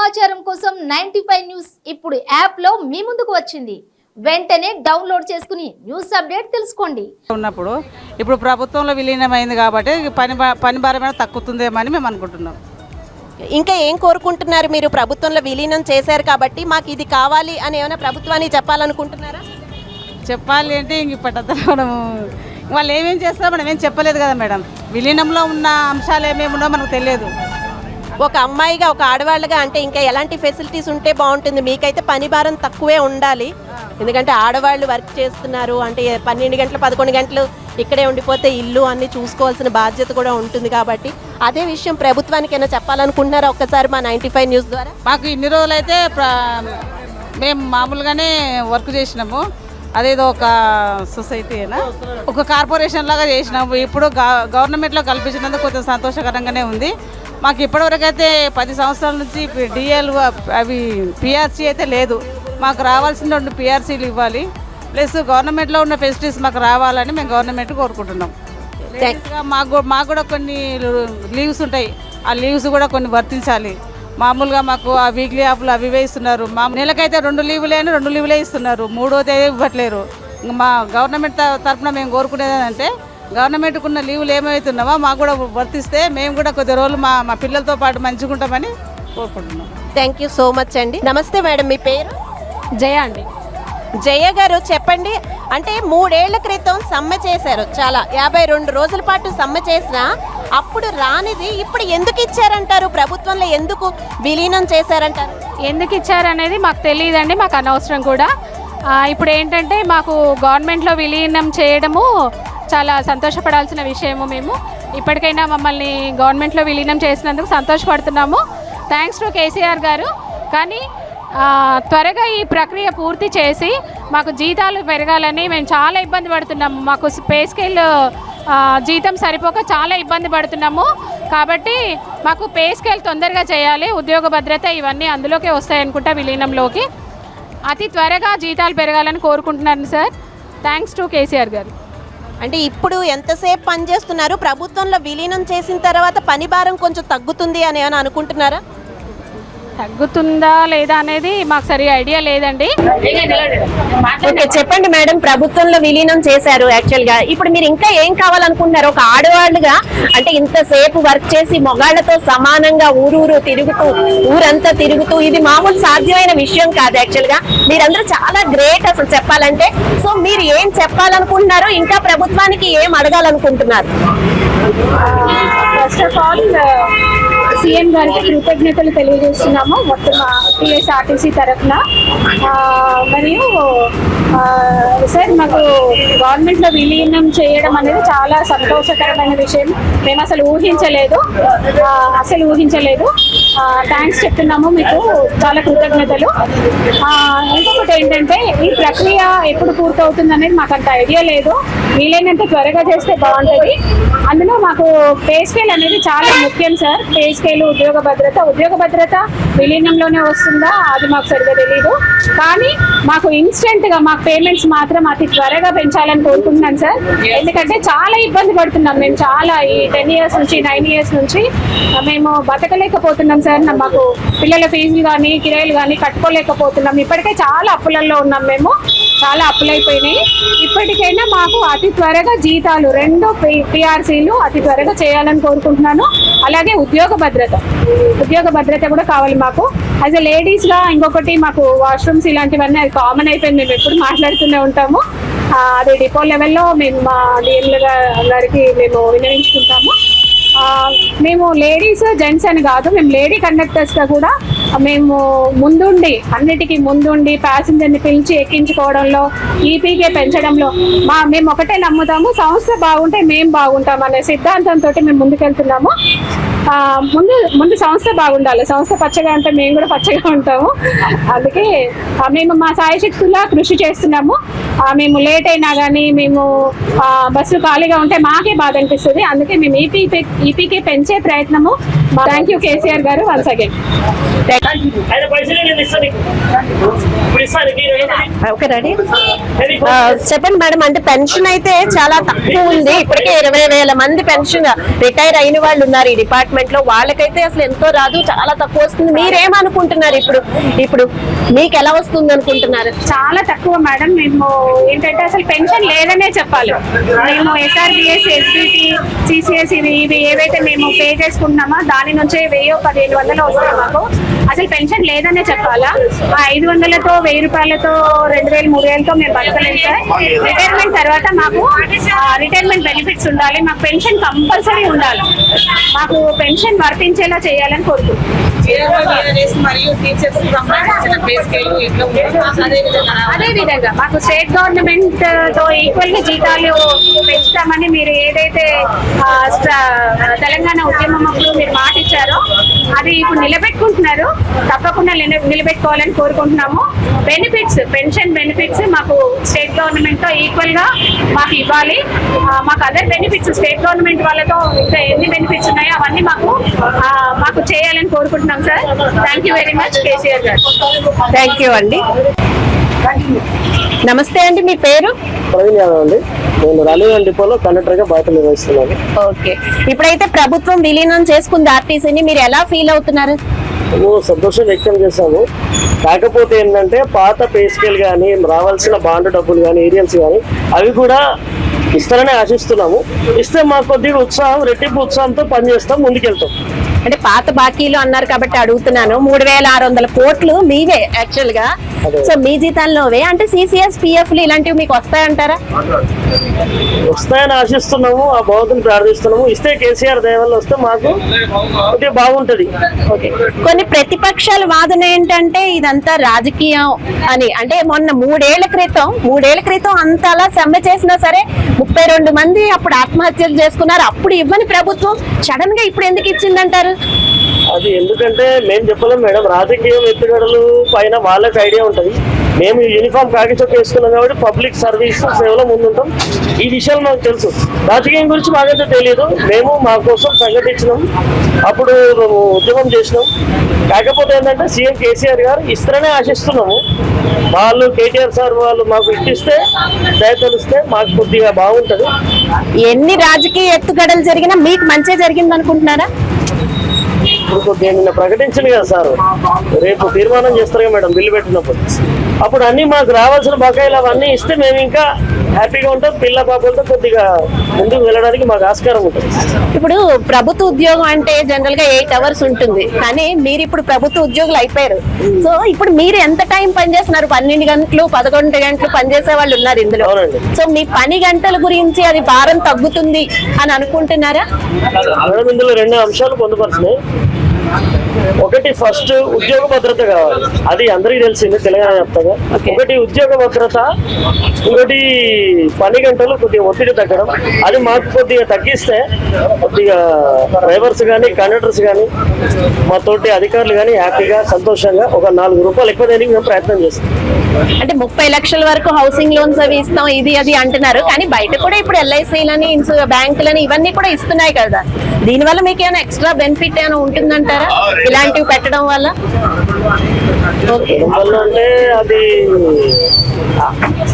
సమాచారం కోసం 95 న్యూస్ ఇప్పుడు యాప్లో మీ ముందుకు వచ్చింది. వెంటనే డౌన్లోడ్ చేసుకుని న్యూస్ అప్డేట్ తెలుసుకోండి. ఉన్నప్పుడు ఇప్పుడు ప్రభుత్వంలో విలీనమైంది కాబట్టి పని భారమైన తగ్గుతుందేమని మేము అనుకుంటున్నాం. ఇంకా ఏం కోరుకుంటున్నారు మీరు? ప్రభుత్వంలో విలీనం చేశారు కాబట్టి మాకు ఇది కావాలి అని ఏమైనా ప్రభుత్వానికి చెప్పాలనుకుంటున్నారా? చెప్పాలి అంటే ఇంక ఇప్పటి వాళ్ళు ఏమేం చేస్తారో మనం ఏం చెప్పలేదు కదా మేడం. విలీనంలో ఉన్న అంశాలు ఏమేమి ఉన్నాయో మనకు తెలియదు. ఒక అమ్మాయిగా, ఒక ఆడవాళ్ళగా అంటే ఇంకా ఎలాంటి ఫెసిలిటీస్ ఉంటే బాగుంటుంది? మీకైతే పని భారం తక్కువే ఉండాలి, ఎందుకంటే ఆడవాళ్ళు వర్క్ చేస్తున్నారు అంటే 12 గంటలు 11 గంటలు ఇక్కడే ఉండిపోతే ఇల్లు అన్నీ చూసుకోవాల్సిన బాధ్యత కూడా ఉంటుంది. కాబట్టి అదే విషయం ప్రభుత్వానికి ఏమైనా చెప్పాలనుకుంటున్నారా ఒక్కసారి మా 95 న్యూస్ ద్వారా? మాకు ఇన్ని రోజులైతే మేము మామూలుగానే వర్క్ చేసినాము. అదేదో ఒక సొసైటీ అయినా ఒక కార్పొరేషన్ లాగా చేసినాము. ఇప్పుడు గవర్నమెంట్లో కల్పించినందుకు కొంచెం సంతోషకరంగానే ఉంది. మాకు ఇప్పటివరకు అయితే 10 సంవత్సరాల నుంచి డిఎల్ అవి పిఆర్సీ అయితే లేదు. మాకు రావాల్సిన 2 పిఆర్సీలు ఇవ్వాలి, ప్లస్ గవర్నమెంట్లో ఉన్న ఫెసిలిటీస్ మాకు రావాలని మేము గవర్నమెంట్ కోరుకుంటున్నాం. మాకు కూడా కొన్ని లీవ్స్ ఉంటాయి, ఆ లీవ్స్ కూడా కొన్ని వర్తించాలి. మామూలుగా మాకు ఆ వీక్లీ ఆఫ్లు అవి ఇస్తున్నారు. మా నెలకైతే 2 లీవులే ఇస్తున్నారు, 3వ తేదీ ఇవ్వట్లేరు. మా గవర్నమెంట్ తరఫున మేము కోరుకునేది అంటే గవర్నమెంట్కి ఉన్న లీవులు ఏమవుతున్నామో మాకు కూడా వర్తిస్తే మేము కూడా కొద్ది రోజులు మా పిల్లలతో పాటు మంచిగా ఉంటామని కోరుకుంటున్నాం. థ్యాంక్ యూ సో మచ్ అండి. నమస్తే మేడం, మీ పేరు? జయ అండి. జయ గారు చెప్పండి, అంటే 3 ఏళ్ల క్రితం సమ్మె చేశారు, చాలా 52 రోజుల పాటు సమ్మె చేసినా అప్పుడు రానిది ఇప్పుడు ఎందుకు ఇచ్చారంటారు? ప్రభుత్వంలో ఎందుకు విలీనం చేశారంటారు? ఎందుకు ఇచ్చారనేది మాకు తెలియదండి, మాకు అనవసరం కూడా. ఇప్పుడు ఏంటంటే మాకు గవర్నమెంట్లో విలీనం చేయడము చాలా సంతోషపడాల్సిన విషయము. మేము ఇప్పటికైనా మమ్మల్ని గవర్నమెంట్లో విలీనం చేసినందుకు సంతోషపడుతున్నాము. థ్యాంక్స్ టు కేసీఆర్ గారు. కానీ త్వరగా ఈ ప్రక్రియ పూర్తి చేసి మాకు జీతాలు పెరగాలని మేము చాలా ఇబ్బంది పడుతున్నాము. మాకు పే స్కేల్ జీతం సరిపోక చాలా ఇబ్బంది పడుతున్నాము. కాబట్టి మాకు పే స్కేల్ తొందరగా చేయాలి, ఉద్యోగ భద్రత ఇవన్నీ అందులోకే వస్తాయనుకుంటా విలీనంలోకి. అతి త్వరగా జీతాలు పెరగాలని కోరుకుంటున్నాను సార్. థ్యాంక్స్ టు కేసీఆర్ గారు. అంటే ఇప్పుడు ఎంతసేపు పని చేస్తున్నారు? ప్రభుత్వంలో విలీనం చేసిన తర్వాత పని భారం కొంచెం తగ్గుతుంది అని ఏమైనా అనుకుంటున్నారా? తగ్గుతుందా లేదా అనేది మాకు సరిగా ఐడియా లేదండి. ఓకే, చెప్పండి మేడం, ప్రభుత్వంలో విలీనం చేశారు యాక్చువల్గా, ఇప్పుడు మీరు ఇంకా ఏం కావాలనుకుంటున్నారు? ఒక ఆడవాళ్ళుగా అంటే ఇంతసేపు వర్క్ చేసి మొగాళ్లతో సమానంగా ఊరూరు తిరుగుతూ, ఊరంతా తిరుగుతూ, ఇది మామూలు సాధ్యమైన విషయం కాదు యాక్చువల్గా. మీరందరూ చాలా గ్రేట్ అసలు చెప్పాలంటే. సో మీరు ఏం చెప్పాలనుకుంటున్నారు? ఇంకా ప్రభుత్వానికి ఏం అడగాలనుకుంటున్నారు? ఫస్ట్ ఆఫ్ ఆల్ సీఎం గారికి కృతజ్ఞతలు తెలియజేస్తున్నాము మొత్తం టీఎస్ఆర్టీసీ తరఫున. మరియు సార్ మాకు గవర్నమెంట్లో విలీనం చేయడం అనేది చాలా సంతోషకరమైన విషయం. మేము అసలు ఊహించలేదు. థ్యాంక్స్ చెప్తున్నాము, మీకు చాలా కృతజ్ఞతలు. ఇంకొకటి ఏంటంటే ఈ ప్రక్రియ ఎప్పుడు పూర్తవుతుంది అనేది మాకు అంత ఐడియా లేదు. వీలైనంత త్వరగా చేస్తే బాగుంటుంది. అందులో మాకు పే స్కేల్ అనేది చాలా ముఖ్యం సార్. పే స్కేల్, ఉద్యోగ భద్రత విలీనంలోనే వస్తుందా అది మాకు సరిగా తెలీదు. కానీ మాకు ఇన్స్టెంట్గా మాకు పేమెంట్స్ మాత్రం అతి త్వరగా పెంచాలని కోరుకుంటున్నాను సార్. ఎందుకంటే చాలా ఇబ్బంది పడుతున్నాం మేము, చాలా ఈ 10 ఇయర్స్ నుంచి 9 ఇయర్స్ నుంచి మేము బతకలేకపోతున్నాం సార్. మాకు పిల్లల ఫీజులు కానీ కిరాయిలు కానీ కట్టుకోలేకపోతున్నాం. ఇప్పటికే చాలా అప్పులలో ఉన్నాం, మేము చాలా అప్పులైపోయినాయి. ఇప్పటికైనా మాకు అతి త్వరగా జీతాలు 2 పిఆర్సీలు అతి త్వరగా చేయాలని కోరుకుంటున్నాను. అలాగే ఉద్యోగ భద్రత కూడా కావాలి మాకు. యాజ్ ఎ లేడీస్గా ఇంకొకటి మాకు వాష్రూమ్స్ ఇలాంటివన్నీ అది కామన్ అయిపోయింది, మేము ఎప్పుడు మాట్లాడుతూనే ఉంటాము. అది డిపో లెవెల్లో మేము మా డిఎంల గారికి మేము విన్నవించుకుంటాము. మేము లేడీస్ జెంట్స్ అని కాదు, మేము లేడీ కండక్టర్స్గా కూడా మేము అన్నిటికీ ముందుండి ప్యాసింజర్ని పిలిచి ఎక్కించుకోవడంలో, ఈపీకే పెంచడంలో మేము ఒకటే నమ్ముతాము, సంస్థ బాగుంటే మేము బాగుంటాం అనే సిద్ధాంతంతో మేము ముందుకెళ్తున్నాము. ముందు సంస్థ బాగుండాలి, సంస్థ పచ్చగా ఉంటే మేము కూడా పచ్చగా ఉంటాము. అందుకే మేము మా సాయశక్తులా కృషి చేస్తున్నాము. మేము లేట్ అయినా కానీ మేము బస్సు ఖాళీగా ఉంటే మాకే బాధ అనిపిస్తుంది. అందుకే మేము ఈపీకే పెంచే ప్రయత్నము థ్యాంక్ యూ కేసీఆర్ గారు వన్స్ అగైన్. ఆయన పైసలు నేను ఇస్తాను నీకు. ఇప్పుడు ఇస్తాను నీకు 20,000. Okay ready. ఏది? చెప్పండి మేడం, అంటే పెన్షన్ అయితే చాలా తక్కువ ఉంది. ఇప్పటికే 20,000 మంది పెన్షన్ రిటైర్ అయిన వాళ్ళు ఉన్నారు ఈ డిపార్ట్మెంట్ లో. వాళ్ళకైతే అసలు ఎంతో రాదు, చాలా తక్కువ వస్తుంది. మీరేమనుకుంటున్నారు ఇప్పుడు మీకు ఎలా వస్తుంది అనుకుంటున్నారు? చాలా తక్కువ మేడం. మేము ఏంటంటే అసలు పెన్షన్ లేదనే చెప్పాలి. మేము SRBS, SBT, CCS ఇవి ఏవైతే మేము పే చేసుకుంటున్నామో దాని నుంచే 1000-1500 వస్తాయి మాకు. అసలు పెన్షన్ లేదనే చెప్పాలా. ఆ 500లతో 1000 రూపాయలతో 2000-3000తో మేము బతకలేము సార్. రిటైర్మెంట్ తర్వాత మాకు రిటైర్మెంట్ బెనిఫిట్స్ ఉండాలి. మాకు పెన్షన్ కంపల్సరీ ఉండాలి. మాకు పెన్షన్ వర్తించేలా చేయాలని కోరుకుంటున్నాం. మరియు టీచర్స్ సంబంధించిన పే స్కేల్ ఎట్లా అదే విధంగా మాకు స్టేట్ గవర్నమెంట్ తో ఈక్వల్ గా జీతాలు పెంచుతామని మీరు ఏదైతే తెలంగాణ ఉద్యమం అప్పుడు మీరు మాట ఇచ్చారో అది ఇప్పుడు నిలబెట్టుకుంటున్నారు. తప్పకుండా నిలబెట్టుకోవాలని కోరుకుంటున్నాము. బెనిఫిట్స్, పెన్షన్ బెనిఫిట్స్ మాకు స్టేట్ గవర్నమెంట్ తో ఈక్వల్ గా మాకు ఇవ్వాలి. మాకు అదర్ బెనిఫిట్స్ స్టేట్ గవర్నమెంట్ వాళ్ళతో ఇంకా ఎన్ని బెనిఫిట్స్ ఉన్నాయో అవన్నీ మాకు చేయాలని కోరుకుంటున్నాం sir. Thank you very much KCR గారు. థ్యాంక్ యూ అండి. నమస్తే అండి, మీ పేరు? ప్రవీణ్ యాదవ్ అండి. నేను రైల్వే డిపోలో కండక్టర్ గా బాధ్యతలు నిర్వహిస్తున్నాను. ఓకే, ఇప్పుడైతే ప్రభుత్వం విలీనం చేసుకుంది ఆర్టీసీని, మీరు ఎలా ఫీల్ అవుతున్నారు? మేము సంతోషం వ్యక్తం చేశాము. కాకపోతే ఏంటంటే పాత పే స్కేల్ కానీ రావాల్సిన బాండ్ డబ్బులు కానీ ఏరియల్స్ కానీ అవి కూడా ఇస్తారని ఆశిస్తున్నాము. ఇస్తే మాకు కొద్దిగా ఉత్సాహం, రెట్టింపు ఉత్సాహంతో పనిచేస్తాం, ముందుకెళ్తాం. అంటే పాత బాకీలు అన్నారు కాబట్టి అడుగుతున్నాను. 3600 కోట్లు మీవే యాక్చువల్ గా. సో మీ జీతాల్లోవే అంటే CCS, PF ఇలాంటివి మీకు వస్తాయంటారా? వస్తాయని ఆశిస్తున్నాము, ఆ భగవంతుని ప్రార్థిస్తున్నాము. ఇస్తే కేసీఆర్ దయ వల్ల వస్తే మాకు కొద్దిగా బాగుంటది. ఓకే, కొన్ని ప్రతిపక్షాల వాదన ఏంటంటే ఇదంతా రాజకీయం అని. అంటే మొన్న 3 ఏళ్ల క్రితం అంతలా సమ్మె చేసినా సరే 32 మంది అప్పుడు ఆత్మహత్యలు చేసుకున్నారు. అప్పుడు ఇవ్వని ప్రభుత్వం సడన్ గా ఇప్పుడు ఎందుకు ఇచ్చిందంటారు? అది ఎందుకంటే మేము చెప్పలేం మేడం. రాజకీయం ఎత్తుగడలు పైన వాళ్ళకి ఐడియా ఉంటది. మేము యూనిఫామ్ కాకి చొక్క వేసుకున్నాం కాబట్టి పబ్లిక్ సర్వీస్ సేవలో ముందుంటాం. ఈ విషయాలు మాకు తెలుసు. రాజకీయం గురించి మాకైతే తెలియదు. మేము మా కోసం సంఘటించినాం, అప్పుడు ఉద్యమం చేసినాం. కాకపోతే ఏంటంటే సీఎం కేసీఆర్ గారు ఇస్తారనే ఆశిస్తున్నాము. వాళ్ళు కేటీఆర్ సార్ వాళ్ళు మాకు ఇప్పిస్తే దయ తెలిస్తే మాకు కొద్దిగా బాగుంటది. ఎన్ని రాజకీయ ఎత్తుగడలు జరిగినా మీకు మంచి జరిగింది అనుకుంటున్నారా? ఇప్పుడు కొద్దిగా నిన్న ప్రకటించింది కదా సార్, రేపు తీర్మానం చేస్తారు కదా మేడం బిల్లు పెట్టినప్పుడు. అప్పుడు అన్ని మాకు రావాల్సిన బకాయిలు అవన్నీ ఇస్తే మేము ఇంకా హ్యాపీగా ఉంటాం. పిల్ల పాపలతో కొద్దిగా ముందుకు వెళ్ళడానికి మాకు ఆస్కారం ఉంటుంది. ఇప్పుడు ప్రభుత్వ ఉద్యోగం అంటే జనరల్ గా 8 అవర్స్ ఉంటుంది, కానీ మీరు ఇప్పుడు ప్రభుత్వ ఉద్యోగులు అయిపోయారు. సో ఇప్పుడు మీరు ఎంత టైం పనిచేస్తున్నారు? 12 గంటలు 11 గంటలు పనిచేసే వాళ్ళు ఉన్నారు ఇందులో. సో మీ పని గంటల గురించి అది భారం తగ్గుతుంది అని అనుకుంటున్నారా? మేడం ఇందులో 2 అంశాలు పొందుపరిచినాయి. ఒకటి ఫస్ట్ ఉద్యోగ భద్రత కావాలి, అది అందరికీ తెలిసింది తెలంగాణ వ్యాప్తంగా. ఒకటి ఉద్యోగ భద్రత, ఇంకోటి పని గంటలు కొద్దిగా ఒత్తిడి తగ్గడం. అది మాకు కొద్దిగా తగ్గిస్తే కొద్దిగా డ్రైవర్స్ కానీ కండక్టర్స్ కానీ మా తోటి అధికారులు కానీ హ్యాపీగా సంతోషంగా ఒక 4 రూపాయలు ఎక్కువ దేనికి మేము ప్రయత్నం చేస్తాం. అంటే 30 లక్షల వరకు హౌసింగ్ లోన్స్ అవి ఇస్తాం ఇది అది అంటున్నారు, కానీ బయట కూడా ఇప్పుడు LICలని బ్యాంకులని ఇవన్నీ కూడా ఇస్తున్నాయి కదా. దీనివల్ల మీకు ఏమైనా ఎక్స్ట్రా బెనిఫిట్ ఏమైనా ఉంటుందంటారా ఇలాంటివి పెట్టడం వల్ల? వల్ల అంటే అది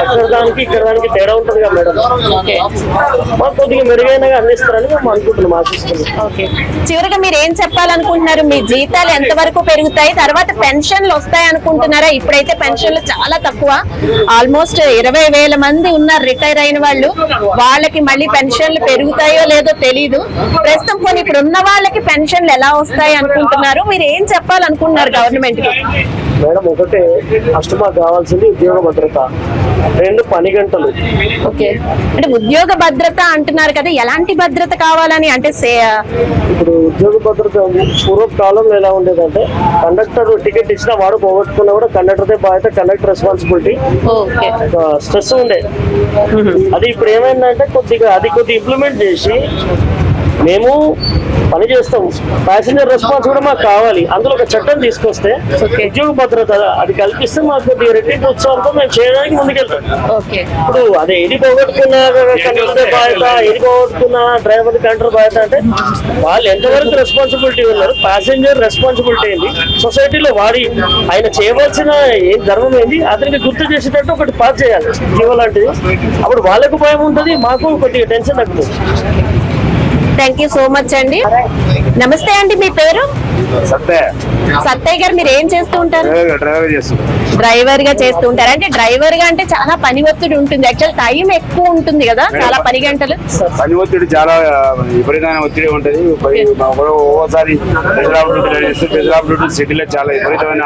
అక్కడ దానికి ఇక్కడ దానికి తేడా ఉంటుంది కదా మేడం. మాకు కొద్దిగా మెరుగైనగా అందిస్తారని మేము అనుకుంటున్నాం, ఆశిస్తున్నాం. ఓకే, చివరిగా మీరు ఏం చెప్పాలనుకుంటున్నారు? మీ జీతాలు ఎంత వరకు పెరుగుతాయి? తర్వాత పెన్షన్లు వస్తాయి అనుకుంటున్నారా? ఇప్పుడైతే పెన్షన్లు చాలా తక్కువ. ఆల్మోస్ట్ 20,000 మంది ఉన్నారు రిటైర్ అయిన వాళ్ళు. వాళ్ళకి మళ్ళీ పెన్షన్లు పెరుగుతాయో లేదో తెలీదు. ప్రస్తుతం కొన్ని ఇప్పుడు ఉన్న వాళ్ళకి పెన్షన్లు ఎలా వస్తాయి అనుకుంటున్నారు? మీరు ఏం చెప్పాలనుకుంటున్నారు గవర్నమెంట్ కి? మేడం ఒకటే ఫస్ట్ మాకు కావాల్సింది ఉద్యోగ భద్రత, 2 పని గంటలు. ఓకే, అంటే ఉద్యోగ భద్రత అంటున్నారు కదా, ఎలాంటి భద్రత కావాలని? అంటే ఇప్పుడు ఉద్యోగ భద్రత పూర్వకాలంలో ఎలా ఉండేదంటే కండక్టర్ టికెట్ ఇచ్చినా వాడు పోగొట్టుకున్నా కూడా కండక్టర్దే బాధ్యత, కండక్టర్ రెస్పాన్సిబిలిటీ, స్ట్రెస్ ఉండే. అది ఇప్పుడు ఏమైందంటే కొద్దిగా ఇంప్లిమెంట్ చేసి మేము పని చేస్తాం, ప్యాసింజర్ రెస్పాన్స్ కూడా మాకు కావాలి. అందులో ఒక చట్టం తీసుకొస్తే ఉద్యోగ భద్రత అది కల్పిస్తే మాకు కొద్దిగా రెట్టింపు ఉత్సాహంతో మేము చేయడానికి ముందుకెళ్తాం. ఓకే. ఇప్పుడు అదే ఏది పోగొట్టుకున్న కండక్టర్ బాధ్యత, ఏది పోగొట్టుకున్న డ్రైవర్ కండక్టర్ బాధ్యత అంటే వాళ్ళు ఎంతవరకు రెస్పాన్సిబిలిటీ ఉన్నారు, ప్యాసింజర్ రెస్పాన్సిబిలిటీ ఏంటి, సొసైటీలో వాడి ఆయన చేయవలసిన ఏం ధర్మం ఏంటి అతనికి గుర్తు చేసేటట్టు ఒకటి పాస్ చేయాలి జీవో లాంటిది. అప్పుడు వాళ్ళకు భయం ఉంటుంది, మాకు కొద్దిగా టెన్షన్ తగ్గుతుంది. థ్యాంక్ యూ సో మచ్ అండి. నమస్తే అండి, మీ పేరు? సత్తయ్య గారు, మీరు ఏం చేస్తూ ఉంటారు? డ్రైవర్ గా చేస్తూ ఉంటారు. అంటే డ్రైవర్ గా అంటే చాలా పని ఒత్తిడి ఉంటుంది, యాక్చువల్ టైం ఎక్కువ ఉంటుంది కదా, చాలా పని గంటలు. పని ఒత్తిడి చాలా విపరీతమైన ఒత్తిడి ఉంటుంది. ఒక్కోసారి పెద్దలాబ్ డ్యూటీ సిటీలో చాలా విపరీతమైన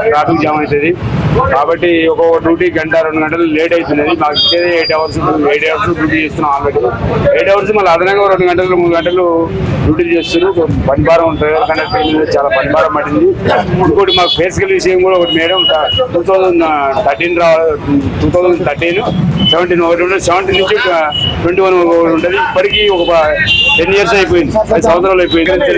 ట్రాఫిక్ జామ్ అవుతుంది. కాబట్టి ఒక్కొక్క డ్యూటీ గంట 2 గంటలు లేట్ అవుతున్నది. మాకు ఇచ్చేది 8 అవర్స్ డ్యూటీ చేస్తున్నాం ఆల్రెడీ. 8 అవర్స్ మళ్ళీ అదనంగా 2 గంటలు 3 గంటలు డ్యూటీ చేస్తున్నాం. పని భారం ఉంటుంది, కండక్టర్ చాలా పని భారం పడింది. ఇంకోటి మాకు ఫేసికల్ విషయం కూడా ఒకటి మేడం 2013 2013 17 ఒకటి ఉంటుంది, 17 నుంచి 21 ఒకటి ఉంటుంది. ఇప్పటికీ ఒక 10 years అయిపోయింది, 10 సంవత్సరాలు అయిపోయింది.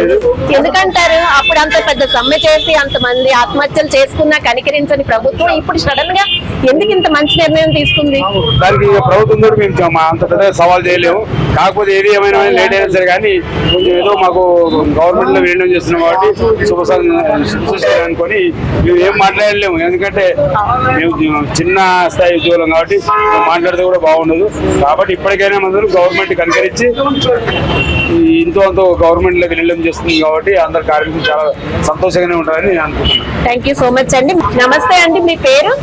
ఎందుకంటారు అప్పుడు అంత పెద్ద సమ్మె చేసి అంతమంది ఆత్మహత్యలు చేసుకున్నా కనికరించని ప్రభుత్వం ఇప్పుడు సడన్ గా ఎందుకు ఇంత మంచి నిర్ణయం తీసుకుంది? దానికి ప్రభుత్వం కూడా మేము అంత పెద్ద సవాల్ చేయలేము. కాకపోతే ఏది ఏమైనా లేట్ అయినా సరే కానీ కొంచెం ఏదో మాకు గవర్నమెంట్ లో నిర్ణయం చేస్తున్నాం కాబట్టి అనుకొని మేము ఏం మాట్లాడలేము. ఎందుకంటే మేము చిన్న స్థాయి ఉద్యోగులం కాబట్టి మాట్లాడితే కూడా బాగుండదు. కాబట్టి ఇప్పటికైనా మనం గవర్నమెంట్ కనికరించి ఇంతో అంతో గవర్నమెంట్ లోకి నిర్ణయం చేస్తుంది కాబట్టి అందరు కార్మికులు చాలా సంతోషంగానే ఉంటారని నేను అనుకుంటున్నాను. థ్యాంక్ యూ సో మచ్ అండి. నమస్తే అండి, మీ పేరు?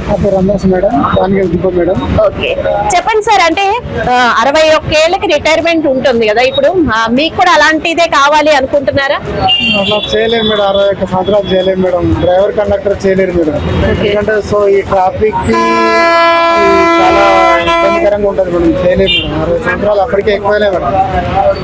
మేడం. ఓకే, చెప్పండి సార్. అంటే 61 ఏళ్ళకి రిటైర్మెంట్ ఉంటుంది కదా, ఇప్పుడు మీకు కూడా అలాంటిదే కావాలి అనుకుంటున్నారా? చేయలేము మేడం, 61 సంవత్సరాలు చేయలేము మేడం. డ్రైవర్ కండక్టర్ చేయలేరు మేడం. ఎందుకంటే సో ఈ ట్రాఫిక్ చాలా ఇబ్బందికరంగా ఉంటుంది మేడం. చేయలేము మేడం, 60 సంవత్సరాలు అప్పటికే ఎక్కువలే మేడం.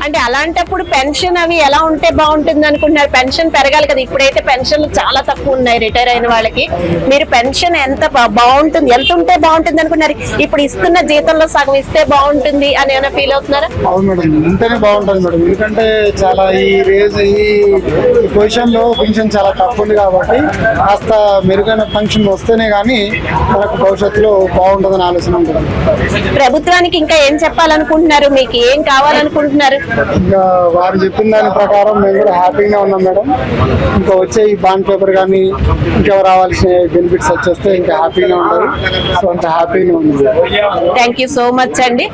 అంటే అలాంటప్పుడు పెన్షన్ అవి ఎలా ఉంటే బాగుంటుంది అనుకుంటున్నారు? పెన్షన్ పెరగాలి కదా, ఇప్పుడైతే పెన్షన్లు చాలా తక్కువ ఉన్నాయి రిటైర్ అయిన వాళ్ళకి. మీరు పెన్షన్ ఎంత బాగుంటుంది, ఎంత ఉంటే బాగుంటుంది అనుకున్నారు? ఇప్పుడు ఇస్తున్న జీతంలో సగం ఇస్తే బాగుంటుంది అని ఏమైనా ఫీల్ అవుతున్నారా? అవును మేడం, ఉంటేనే బాగుంటుంది మేడం. ఎందుకంటే చాలా ఈ పొజిషన్ లో పెన్షన్ చాలా తక్కువ ఉంది కాబట్టి కాస్త మెరుగైన పెన్షన్ వస్తేనే గానీ మనకు భవిష్యత్తులో బాగుంటుందని ఆలోచన ఉంటుంది. ప్రభుత్వానికి ఇంకా ఏం చెప్పాలనుకుంటున్నారు? మీకు ఏం కావాలనుకుంటున్నారు? ఇంకా వారు చెప్పిన దాని ప్రకారం మేము కూడా హ్యాపీగా ఉన్నాం మేడం. ఇంకా వచ్చే ఈ బాండ్ పేపర్ కానీ ఇంకా రావాల్సిన బెనిఫిట్స్ వచ్చేస్తే ఇంకా హ్యాపీగా ఉంటారు. సో అంత హ్యాపీగా ఉంది. థ్యాంక్ యూ సో మచ్ అండి.